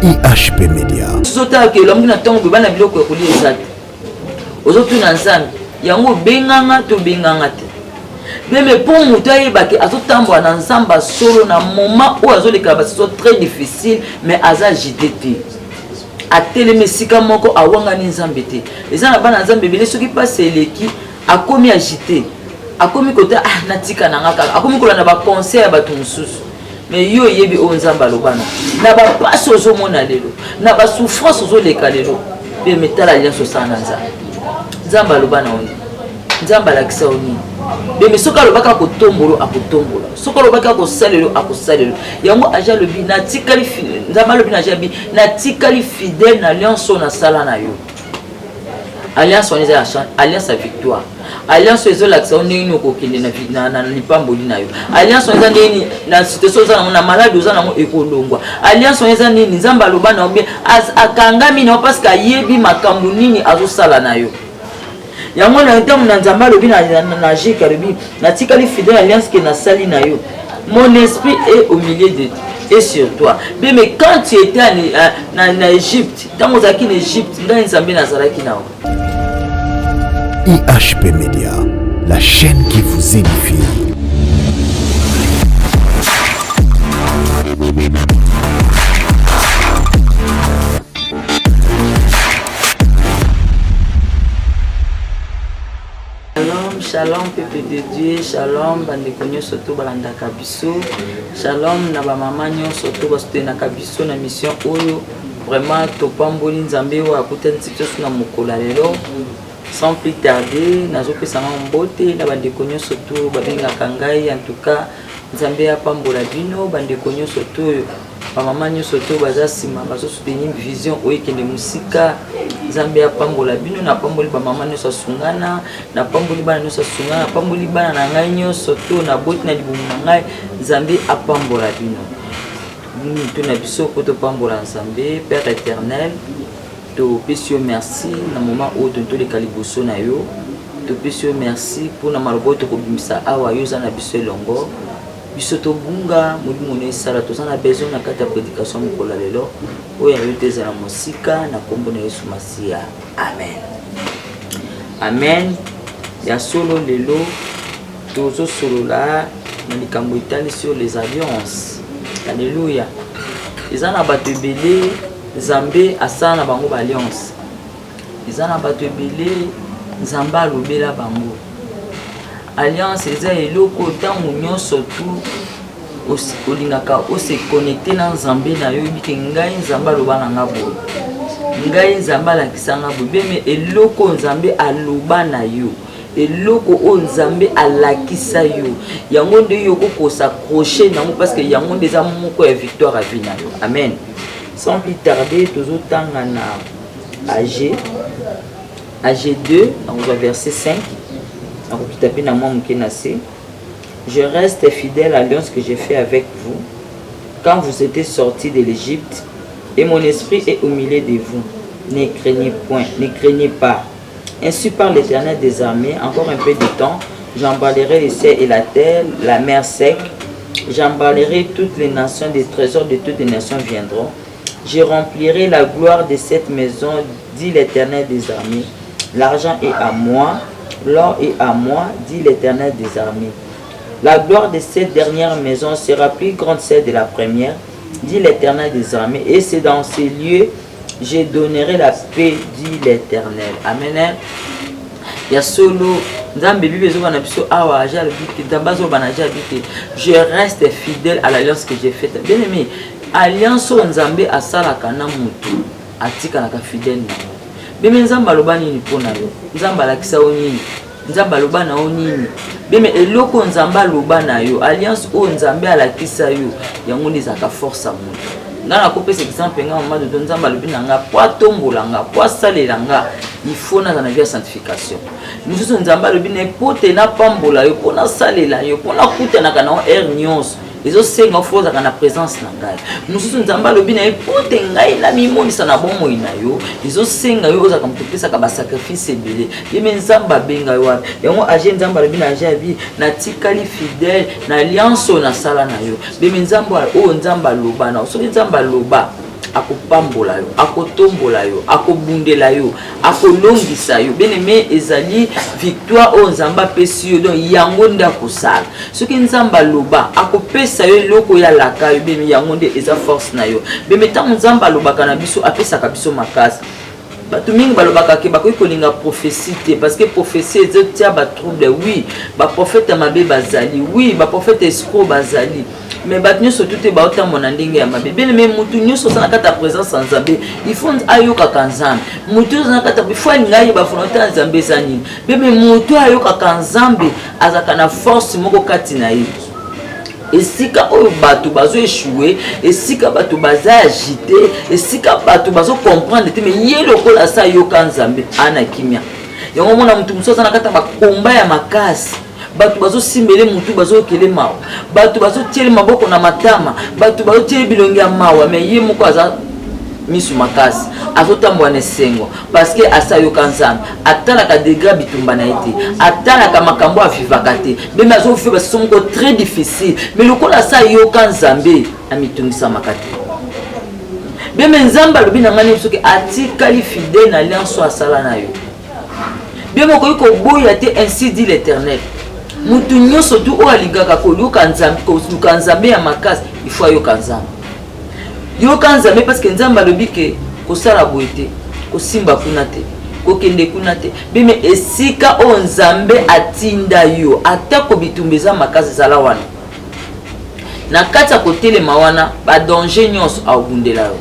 IHP Media. Sota ke l'homme na tongo bana biloko ko li ezat. Ozotu na nzambe yango benganga to benganga te. Mais pour mutai baki azotambo na nzamba solo na moment où azoleka ba c'est très difficile mais aza jidete. Ateleme sika moko awanga ni nzambe te. Eza na bana nzambe bele soki passe eleki akomi agité. Akomi kota natika na ngaka. Akomi kola na ba conseil ya bato mususu. Mais yo yebi o nzamba lobana. Na ba passe ozo mona lelo. Na ba souffrance ozo leka lelo. Be metala alliance sana nzamba. Nzamba lobana oni. Nzamba la kisa oni. Be misoka lobaka ko tombolo akotombola. Soka lobaka ko salelo akosalelo. Yango aja lobi na tikali nzamba lobi na jabi na tikali fidèle na alliance na sala na yo. Alliance on est alliance à victoire. Alliance ezo lakisa oni no ko kende na lipamboli na yo. Alliance on est na situation za na malade za na mo ekolongwa. Alliance on est nini nzamba lobana obi akangami na parce que yebi makambu nini azosala na yo. Yango na ntamu na nzamba lobi na jika lobi na tikali fidèle alliance que na sali na yo. Mon esprit est au milieu de et sur toi. Mais quand tu étais en Égypte, quand vous êtes en Égypte, dans nzambe nazalaki na yo. IHP Media, la chaîne qui vous édifie. Shalom peuple de Dieu, shalom bandeko nyonso to balandaka biso, shalom na ba mama nyonso to basotenaka biso na mission oyo vraiment topamboli nzambe oyo akutani biso na mokolo lelo. Sans plus tarder, nazopesa mbote na bandeko nyonso to babengaka ngai en tout cas nzambe apambola bino bandeko nyonso to ba mama nyonso to bazasima bazosoutenir vision oyo kende musika. Nzambe apambola bino na pamboli ba mama nyonso sungana na pamboli bana nyonso sungana na pamboli bana na ngai nyonso to na boti na libumu na ngai nzambe apambola bino. Nous na biso ko to pambola nzambe Père éternel. To pesio merci na moment où to le kaliboso na yo. To pesio merci pour na malobo to ko bimisa awa yo za na biso longo. Biso to bunga modi mone sala to sana besoin na kata prédication mokola lelo. Oya yo teza na musika na kombo na Yesu Masia. Amen. Amen. Ya solo lelo tozo solo la na likambo itali sur les alliances. Alléluia. Izana bato belé Nzambe asana bango ba alliance. Izana bato ebele Nzamba lobela bango. Alliance eza eloko tango nyonso tu olingaka ose connecter na Nzambe na yo bike ngai Nzamba loba na ngabo. Ngai Nzamba la kisanga bobe me eloko Nzambe aloba na yo. Eloko o Nzambe alakisa yo. Yango nde yo ko s'accrocher nango parce que yango ndeza moko ya victoire à vie na yo. Amen. Sans plus tarder, toujours temps en AG 2, dans le verset 5. Je reste fidèle à l'alliance que j'ai fait avec vous quand vous étiez sortis de l'Égypte, et mon esprit est au milieu de vous. Ne craignez point, ne craignez pas. Ainsi par l'Éternel des armées, encore un peu de temps, j'emballerai les cieux et la terre, la mer sec. J'emballerai toutes les nations, des trésors de toutes les nations viendront. Je remplirai la gloire de cette maison, dit l'Éternel des armées. L'argent est à moi, l'or est à moi, dit l'Éternel des armées. La gloire de cette dernière maison sera plus grande que celle de la première, dit l'Éternel des armées. Et c'est dans ces lieux je donnerai la paix, dit l'Éternel. Amen. Ya solo Nzambe bibezo bana biso awa aja biki dabazo bana aja biki. Je reste fidèle à l'alliance que j'ai faite. Bien aimé, alliance Nzambe asala kana mutu atika na ka fidèle. Bien Nzamba lobani ni pona yo. Nzamba lakisa onini. Nzamba lobana onini. Bien eloko Nzamba lobana yo. Alliance o Nzambe alakisa yo. Yango ndizaka force a mutu. Ngana kopesa exemple nga mama de Nzamba lobina nga po tombola nga po salela nga. Il faut na vie sanctification. Nous sommes Nzamba lobina po te na pambola yo po na salela yo po na kutana kana nyonso. Les autres c'est nga faut na présence na ngai. Nous sommes Nzamba lobina po te ngai na mimonisa na bomo ina yo. Les autres c'est nga yo oza kamtopesa ka ba sacrifice belé. Yeme Nzamba benga yo. Yango agent Nzamba lobina ajabi na tikali fidèle na alliance na sala na yo. Beme Nzamba o Nzamba loba na so Nzamba loba akopambola yo akotombola yo akobundela yo akolongisa yo bien aimé ezali victoire o nzamba pesi yo donc yango nde akosala soki nzamba loba akopesa yo eloko ya laka yo bien yango nde eza force na yo bien ntango nzamba alobaka na biso apesaka biso makasi bato mingi balobaka ke bakoki kolinga prophétie te parce que prophétie ezotia batrouble oui baprophète mabe bazali oui baprophète escroc bazali mais bato nyonso tu te baotambola na ndenge ya mabe bien mais mutu nyonso oza na kati ya présence ya nzambe il faut ayokaka nzambe mutu oza na kati il faut alinga ayeba volonté ya nzambe eza nini bien mais mutu ayokaka nzambe azalaka na force moko kati na ye esika oyo bato bazo échouer esika bato baza agité esika bato bazo comprendre te mais ye lokola sa yoka nzambe ana kimia yango mona mutu mosusu na kata bakomba ya makasi bato bazo simbele mutu bazo kele mawa bato bazo tiele maboko na matama bato bazo tiele bilongi ya mawa mais ye moko aza misu makasi azotambola na esengo parce que asa yoka nzambe atalaka degré bitumba na ye te atalaka makambo avivaka te meme azofe basiso moko très difficile mais lokola asa yoka nzambe amitungisamaka te meme nzambe alobi na ngani soki atikali fidèle na alliance asala na yo bien mokoki koboya te ainsi dit l'Éternel mutu nyonso tu oyo alingaka koluka nzambe ya makasi il faut ayoka nzambe yoka nzambe parce que nzambe alobi ke kosala boye te kosimba kuna te kokende kuna te bime esika oyo nzambe atinda yo atako bitumba eza makasi ezala wana na kati ya kotelema wana badanger nyonso aobundela yo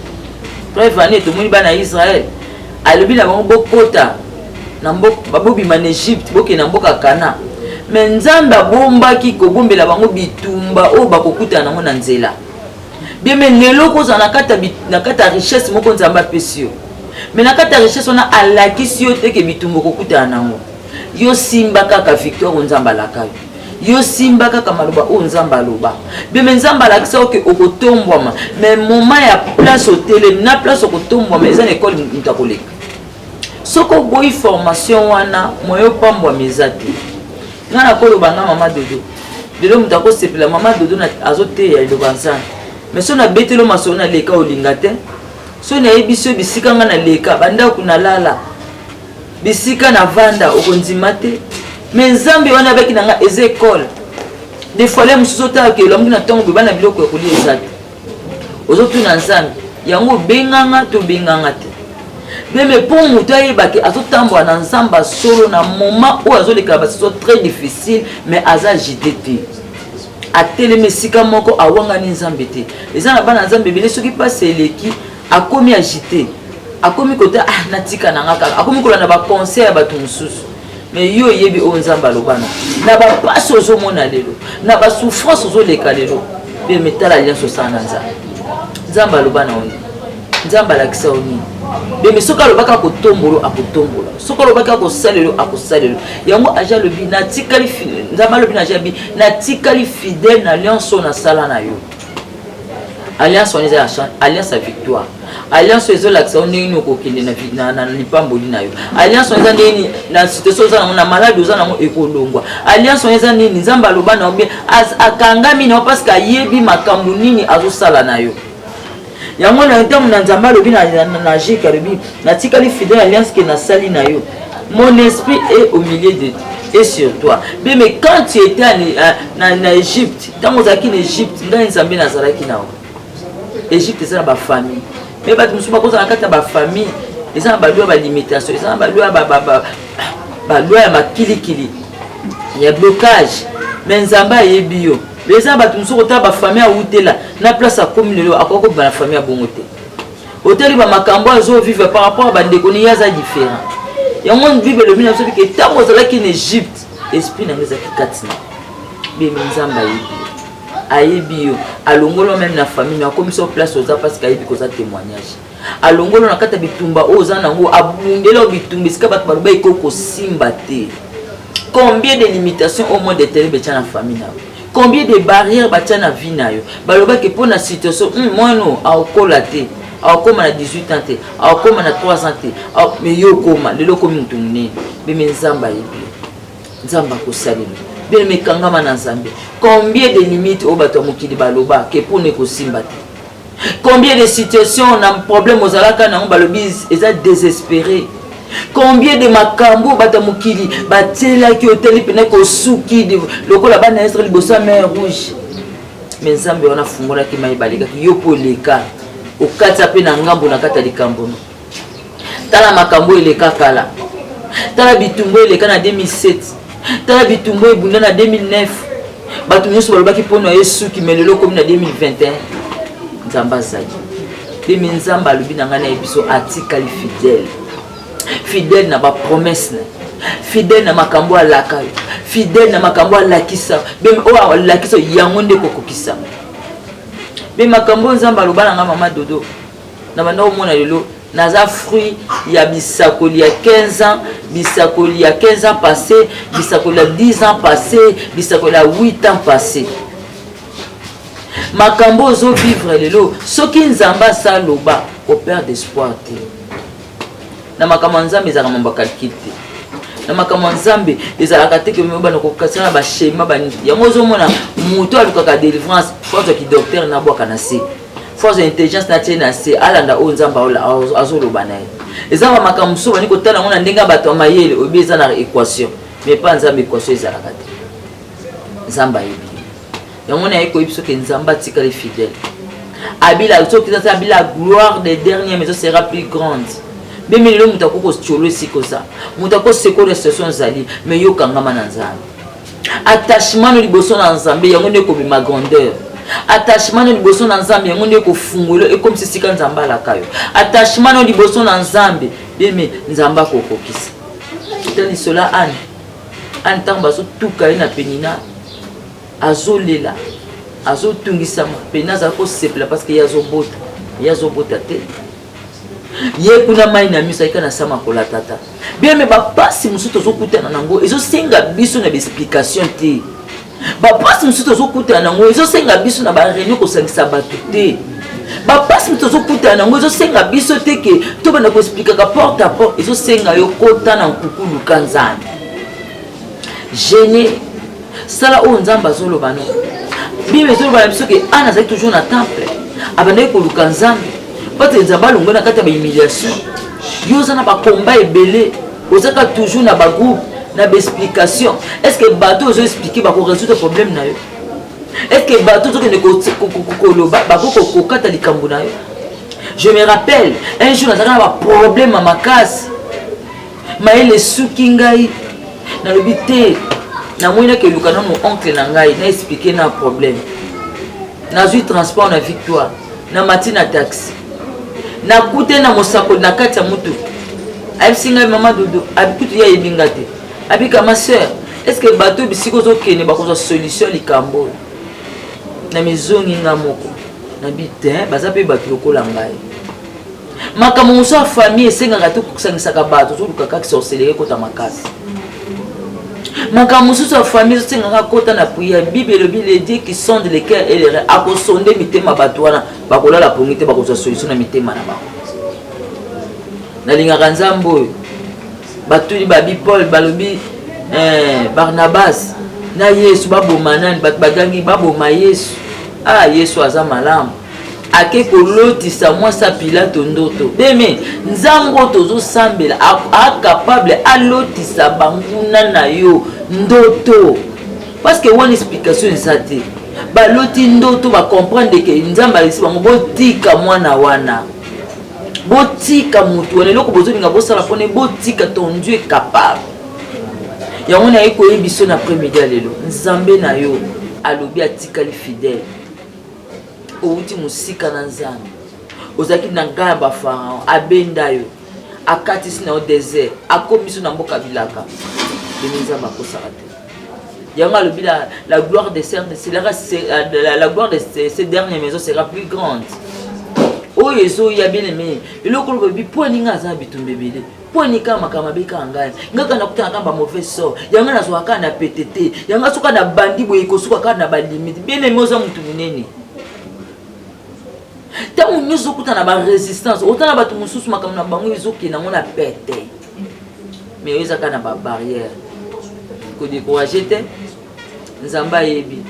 preuve ane tomoni bana ya Israel alobi na bango bokota na babobima na Egypte bokende na mboka Kana mais nzambe abombaki kobombela bango bitumba oyo bakokutana nango na nzela bien mais lelo koza na kata ya richesse moko nzambe apesi yo mais na kata ya richesse wana alakisi yo te ke bitumba kokutana nango yo simba kaka victoire nzambe alaka yo simba kaka maloba oyo nzambe aloba bien mais nzambe alakisa oke okotombwama mais moment ya place otelemi na place okotombwama eza na ekole mutu akoleka soki oboyi formation wana moyo opambwama eza te nga nakoloba nga mama dodo lelo mutu akosepela mama dodo azoteya liloba nzambe mais so na betelo masolo na leka olinga te so na yebiso bisika nga na leka bandako na lala bisika na vanda okondima te mais nzambe wana baki na nga eza école des fois les mususu otala ke elamuki na ntongo bana biloko ya kolia eza te ozotuna nzambe yango obenganga to obenganga te mais mpo moto ayebaki azotambola na nzambe solo na moment oyo azolekala basiso très difficile mais aza agité te atelemi esika moko awangani nzambe te eza na bana nzambe ebele soki mpasi eleki akomi agité akomi kota natika na nga kaka akomi kolanda baconseil ya bato mosusu mais yo oyebi oyo nzambe alobana na bapasi ozomona lelo na basouffrance ozoleka lelo mpe metala alliance osala na nzambe nzambe alobana oyo nzambe alakisa oyo nini beme soki alobaki akotombolo akotombola soki alobaki akosalelo akosalelo yango aja alobi natikali nzambe alobi na aja alobi natikali fidèle na alliance oyo nasala na yo alliance wana eza alliance ya victoire alliance oyo ezolakisa ndenge nini okokende na lipamboli na yo alliance wana eza ndenge na situation oza nango na maladi oza nango ekolongwa alliance wana eza nini nzambe aloba na yo bien akangami na yo parce que ayebi makambo nini azosala na yo yango na ntango na nzambe alobi na jeke alobi natikali fidèle alliance ke nasali na yo mon esprit est au milieu de et sur toi mais quand tu étais na Égypte ntango ozalaki na Égypte ngai nzambe nazalaki na yo Égypte eza na bafamille mais bato mosusu bakozala na kati ya bafamille eza na balwa ya balimitation eza na balwa ya makilikili ya blocage mais nzambe ayebi yo eza bato mosusu kotala bafamille awutela na place akomi lelo akoki kobima na famille ya bongo te oteli bamakambo azovivre par rapport a bandeko ni ye aza différent yango bible elobi na biso bike ntango ozalaki na Égypte esprit nango ezalaki kati na bemi nzambe ayebi yo alongolo même na famille akomisa o place oza parce que ayebi koza témoignage alongolo na kati ya bitumba oyo oza nango abundela o bitumba esika bato baloba ekoki kosimba te combien de limitations au moins d'éternel betia na famille na yo combien de barrières batia na vie na yo balobaki mpo na situation mwana aokola te aokoma na 18 ans te aokoma na 3 ans te mais yo okoma lelo okomi motu monene beme nzambe ayebi nzambe akosalela bene mekangama na nzambe combien de limites oyo bato ya mokili baloba ke mpona ekosimba te Combien de situations on a problème aux alaka na balobi eza désespéré. Combien de makambo batamukili batela ki hôtel pena ko suki lokola bana estre libosa mer rouge. Mais nzambe wana fungola ki mai baleka ki yopo leka okata pe na ngambo na kata likambo. Tala makambo eleka kala. Tala bitumbo eleka na 2007. Tala bitumbo ebunda na 2009. Batu nyonso balobaki pono Yesu ki melelo comme na 2021. Nzamba zaki. Demi nzamba alobi na ngana ebiso atikali fidèle. Fidèle na ba promesse na. Fidèle na makambo alaka. Fidèle na makambo alakisa. Bem o alakisa yango nde kokokisa. Be makambo nzamba alobana nga mama dodo. Na banda omona lelo naza fruit ya bisakoli ya 15 ans, bisakoli ya 15 ans passé, bisakoli ya 10 ans passé, bisakoli ya 8 ans passé. Makambo ozo vivre lelo, soki nzamba sa loba, au père d'espoir te. Na makambo nzambe ezaka mamba calcul te. Na makambo nzambe ezalaka te ke mobana ko kasana ba schéma ba yango ozo mona muto alukaka délivrance, force ki docteur na bwaka na se. Force d'intelligence na tiena se alanda o nzamba ola azoloba na ye. Ezaba makambo so bani ko tala ngona ndenga bato mayele obeza na équation, mais pas nzamba équation ezalaka te. Nzamba yebi. Yango na yeko ibiso ke nzamba tikali fidèle. Abila so kitasa abila gloire des derniers mais sera plus grande. Bemi lelo mutako ko cholo siko ça. Mutako seko de session zali mais yo kangama na nzambe. Attachement no liboso na nzambe yango ne ko bima grandeur. Attachement no liboso na nzambe yango ne ko fungolo et comme si sika nzamba la kayo. Attachement no liboso na nzambe bemi nzamba ko kokisa. Tani cela an tamba so tuka na penina azolela azotungisama pena za ko sepla parce que yazo bota te. Ye kuna mai na misa ikana sama kola tata. Bien me ba pasi musuto zokutana nango ezo senga biso na explication te. Ba pasi musuto zokutana nango ezo senga biso na ba réunion ko sangisa batu te. Ba pasi musuto zokutana nango ezo senga biso te ke to bana ko expliquer ka porte à porte ezo senga yo kota na nkukulu kanzani. Gêné sala o nzamba zolo bano. Bien zolo bana biso ke ana za toujours na temple. Abana ko lukanzambe. Parce que nzamba longo na kata ba humiliation. Yo za na ba combat ebele, ozaka toujours na ba groupe, na ba explication. Est-ce que bateau zo expliquer ba ko résoudre problème na yo? Est-ce que bateau zo ke ne ko loba ba ko kata likambo na yo? Je me rappelle un jour na ba problème à ma casse. Maele suki ngai na lobité na moina ke lukana no oncle na ngai na expliquer na problème. Na zui transport na victoire, na matina taxi. Na kute na mosako na kati ya mutu. Abisinga mama dodo, abikutu ya ebingate. Abika ma sœur, est-ce que bateau bisiko zo kene ba ko solution likambo? Na mizongi nga moko. Na bitin baza pe bato lokola ngai. Makambo muso famille esenga ka to kusangisa ka bato zo lukaka ki sorcellerie kota makasi. Makambo muso famille esenga ka kota na prière. Bible le Bible dit qui sonde les cœurs et les reins. Akosonde mitema bato wana bakola la pongite bakoza solution na mitema na bango. Na lingaka nzambo batuli babi Paul balobi Barnabas na Yesu babomanani bat bagangi baboma Yesu. Ah Yesu aza malamu. Ake kolotisa mwasa Pilato ndoto. Beme nzambo tozo sambela capable alotisa banguna na yo ndoto. Parce que one explication ezate. Baloti ndoto ba comprendre que nzamba lisi bango botika mwana wana. Botika mutu wana loko bozolinga bosala pone botika ton Dieu est capable. Yango na eko yebiso na après-midi lelo. Nzambe na yo alobi atikali fidèle. Outi musika na nzambe. Ozaki na ngaba pharaon abenda yo. Akatisi na au désert, akomiso na mboka bilaka. Beniza bakosaka te. La gloire de la gloire de ces dernières maisons sera plus grande. Oh Yesu ya bien aimé. Eloko lo bi poininga za bitumbebele. Poinika makama beka ngai. Ngaka na kutana kamba mauvais sort. Yanga na zwaka na PTT. Yanga suka na bandi boye kosuka ka na ba limite. Bien aimé oza mutu munene. Tango nyoso kutana ba résistance. Otana batu mususu makama na bango ezoki na ngona pete. Mais oza ka na ba barrière. Ko décourager te. Nzamba yebi.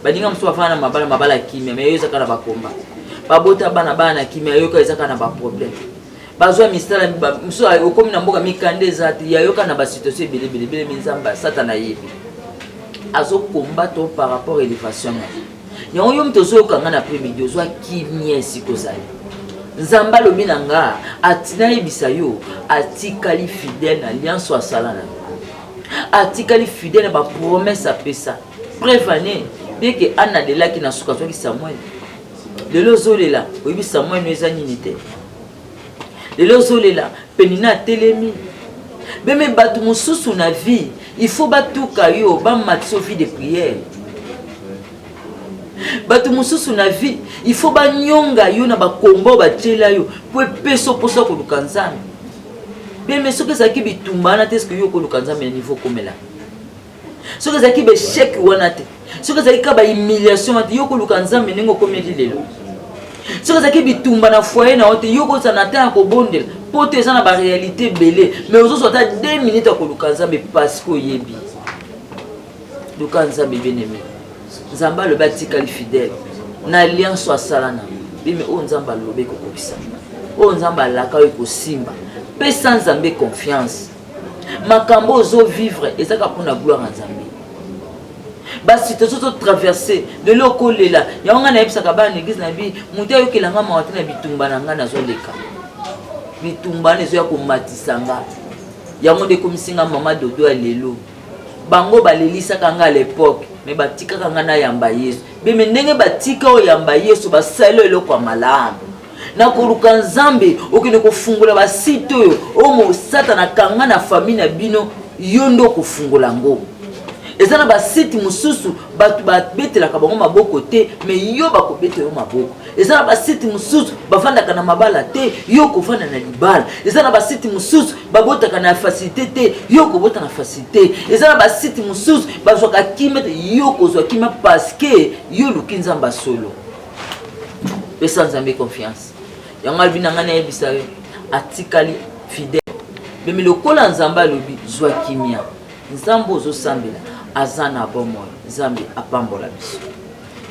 Badinga mso afana mabala kimia mais yoza kana bakomba. babota bana bana kimia yoka ezaka na ba problème bazwa misala mso okomi na mboka mikande zati ya yoka na ba situation belebele minzamba satana yebi azo combattre par rapport à l'élévation yango yo mto zo kanga na après-midi ozwa kimia sikozali nzamba lobi nanga atina yebisa yo atikali fidèle na alliance wa salana atikali fidèle na ba promesse apesa prévané dès que ana de là qui na suka soki Samuel de lozolela oyebi Samuel no eza nini te de lozolela penina telemi beme batu mususu na vie il faut batuka yo ba matso vie de prière batu mususu na vie il faut ba nyonga yo na ba kombo ba tela yo po peso poso ko lukanzami beme soki zaki bitumbana te ce que yo ko lukanzami na niveau komela soki zaki be chèque wana te soki zaki ka ba humiliation te yo ko lukanzami ningo komeli lelo soki zaki bitumba na foyer na ote yo ko sanata ko bondela pote ça na ba réalité belé mais aux autres 2 minutes ko lukanzami parce que yebi lukanzami bien-aimé nzamba le batikali fidèle na alliance wa salana bime o nzamba lobe ko kopisa o nzamba laka ko simba pe sans nzambe confiance makambo ozo vivre ezaka pona gloire en nzambe basi tozo traverser de lokolela yanga na ebisaka ba l'église na bi mutia yokelanga mawati na bitumba na nga nazo leka bitumba nezo ya ko matisanga yango de komisinga mama dodo ya lelo bango balelisa kanga à l'époque mais batika kanga na yamba Yesu bime ndenge batika o yamba Yesu basalo eloko ya malamu na koluka nzambe okine kofungula basite oyo omo satana kanga na famille na bino yondo kofungula ngo ezana basite mususu batu babetelaka bango maboko te mais yo bakobete yo maboko ezana basite mususu bafandaka na mabala te yo kofanda na libala ezana basite mususu babotaka na facilité te yo kobota na facilité ezana basite mususu bazwaka kimia te yo kozwa kimia parce que yo luki nzamba solo pesa nzambe confiance yango albina ngana yebisa yo atikali fidèle bemi lokola nzamba lobi zwa kimia nzambo ozosambela azana bomo nzambe apambola biso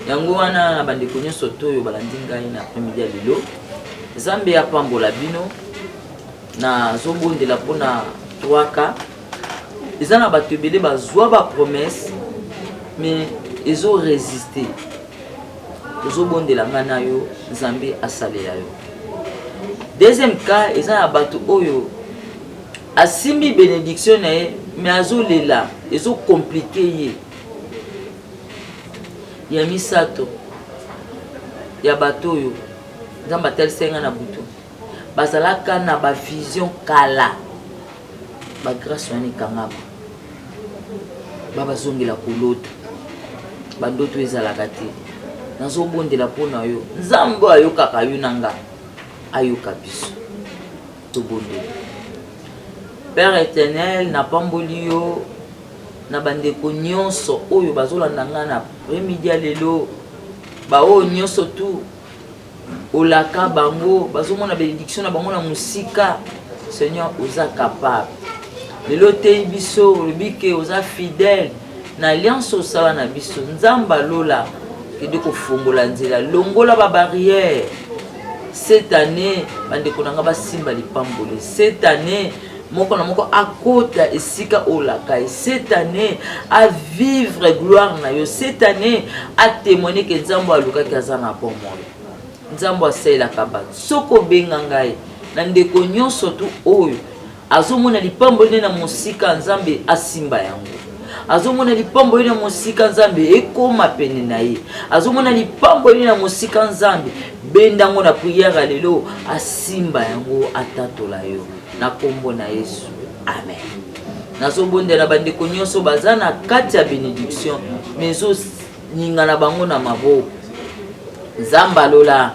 yango wana bandeko nyonso toyo balandi ngai na après-midi ya lelo nzambe apambola bino na zobondela mpona 3 eza na bato ebele bazwa ba promesse mais ezo résister ozobondela ngai na yo nzambe asalela yo. Deuxième cas eza na bato oyo asimbi bénédiction na ye mais azolela ezo compliqué ye ya misato ya bato oyo nzambe atalisenga na butu bazalaka na bavision kala bagrâce wana ekangama babazongela kolota bandoto ezalaka te nazobondela mpona yo nzambe ayokaka yo na nga ayoka biso tobondela. Père éternel napamboli yo na bandeko nyonso oyo bazolanda nga na après-midi ya lelo baoyo nyonso tu olaka bango bazomona bénédiction na bango na musika. Seigneur oza capable lelo te biso olobi ke oza fidèle na alliance osala na biso nzamba lola kede kofongola nzela longola ba barrière. Cette année bandeko nanga basimba lipambole. Cette année moko na moko akota esika olaka. Cette année à vivre gloire na yo. Cette année à témoigner que nzambo aluka kazana bomoi. Nzambo asela kabatu soko benga ngai na ndeko nyonso tu oyo azomona lipambole na musika nzambe asimba yango. Azomona lipambo na musika nzambe ekoma pene na ye. Azomona lipambo na musika nzambe bendango na prière lelo asimba yango atatola yo na kombo na Yesu. Amen. Nazobondela bandeko nyonso bazana kati ya bénédiction mezo ninga na bango na maboko. Nzamba lola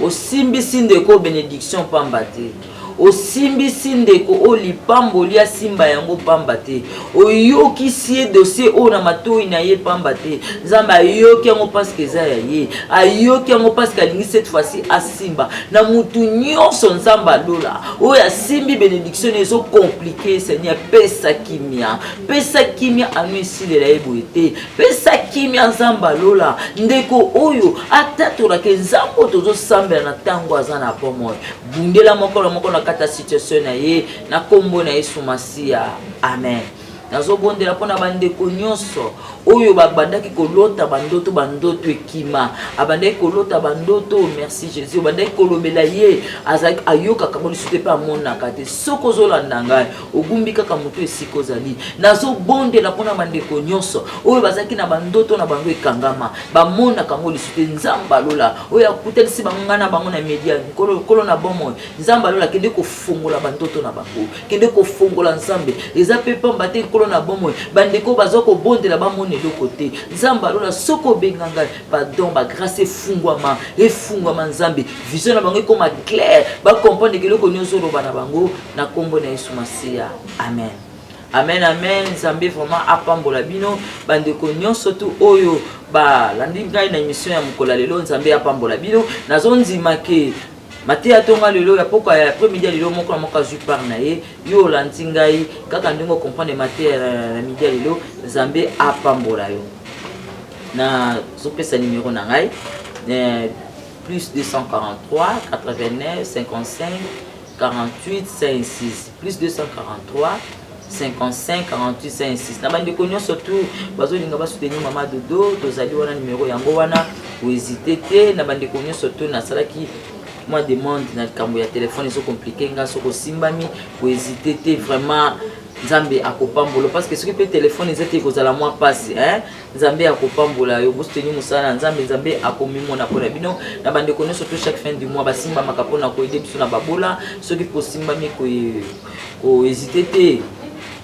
osimbisi ndeko bénédiction pamba te. Osimbisi ndeko olipamboli asimba yango pamba te. Oyokisi ye dossier o na matoi na ye pamba te. Nzamba ayoki yango parce que eza ya ye. Ayoki yango parce que alingi cette fois-ci asimba na mutu nyonso nzamba lola oyo asimbi bénédiction ezo compliqué. Seigneur pesa kimia anu esilela ye boye te. Pesa kimia nzamba lola ndeko oyo atatola ke nzambo tozo sambela na tango azana pomoi bundela moko na kata situation na ye na kombo na Yesu Masia amen. Nazobondela pona bandeko nyonso oyo babandaki kolota bandoto ekima abandaki kolota bandoto merci Jésus bandaki kolobela ye azaki ayoka kamo lisute pa monaka te soko zolanda ngai ogumbi kaka moto esiko zali nazobondela pona bandeko nyonso oyo bazaki na bandoto na bango ekangama bamona kango lisute nzamba lola oyo akutelisi bango na bango na media kolo na bomo nzamba lola kende kofungola bandoto na bango kende kofungola nzambe eza pepa mbate kolo na bomo bandeko bazoko bondela bamone de côté nzamba lola soko benganga pardon ba grâce efungwama nzambe vision na bango comme clair ba comprendre que loko nyonso lo bana bango na kombo na Yesu Masia amen amen amen nzambe vraiment apambola bino bandeko nyonso tu oyo ba landi ngai na émission ya mukola lelo nzambe apambola bino nazondima ke Matia tonga lelo ya poko ya après-midi lelo moko zu par na ye yo landi ngai kaka ndingo comprendre Matia na midi lelo nzambe apambola yo na zopesa numéro na ngai plus 243 89 55 48 56 plus 243 55 48 56 na bande konyo surtout bazolinga ba soutenir mama dodo tozali wana numéro yango wana ou hésiter te na bande konyo surtout na salaki moi demande na kambo ya téléphone so compliqué nga so ko simbami ou hésiter te vraiment nzambe akopambola parce que ce qui peut téléphone ezete kozala moi passe hein nzambe akopambola yo bosteni musala nzambe akomimona pona bino na bande konyo surtout chaque fin du mois basimba makapona ko aider biso na babola ce qui possible mi ko hésiter te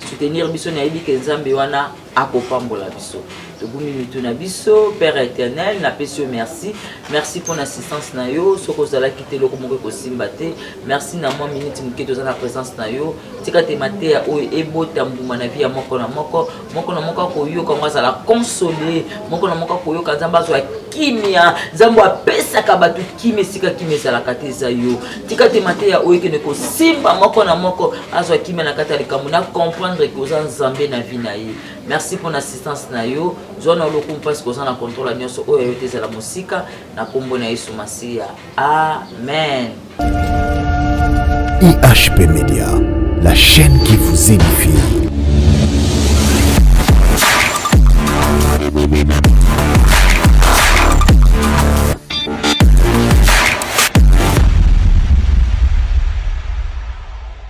soutenir biso na yebi ke nzambe wana akopambola biso tobumi mitu na biso Père éternel na pesi merci pour l'assistance na yo soko zala kite loko moko ko simba te merci na moi minute muke toza na présence na yo tika te matea o ebota mbuma na vie ya moko na moko ko yo ko ngazala consoler moko na moko ko yo kanzamba zo kimia nzambo apesa ka batu kimia sika kimia zala kateza yo tika te matea o ekene ko simba moko na moko azo kimia na kata likamu na comprendre que oza nzambe na vie na ye merci pour l'assistance na yo zona lokum parce que oza na contrôle nyonso oyo yo tezala musika na kombo na Yesu Masia amen. IHP Media, la chaîne qui vous édifie.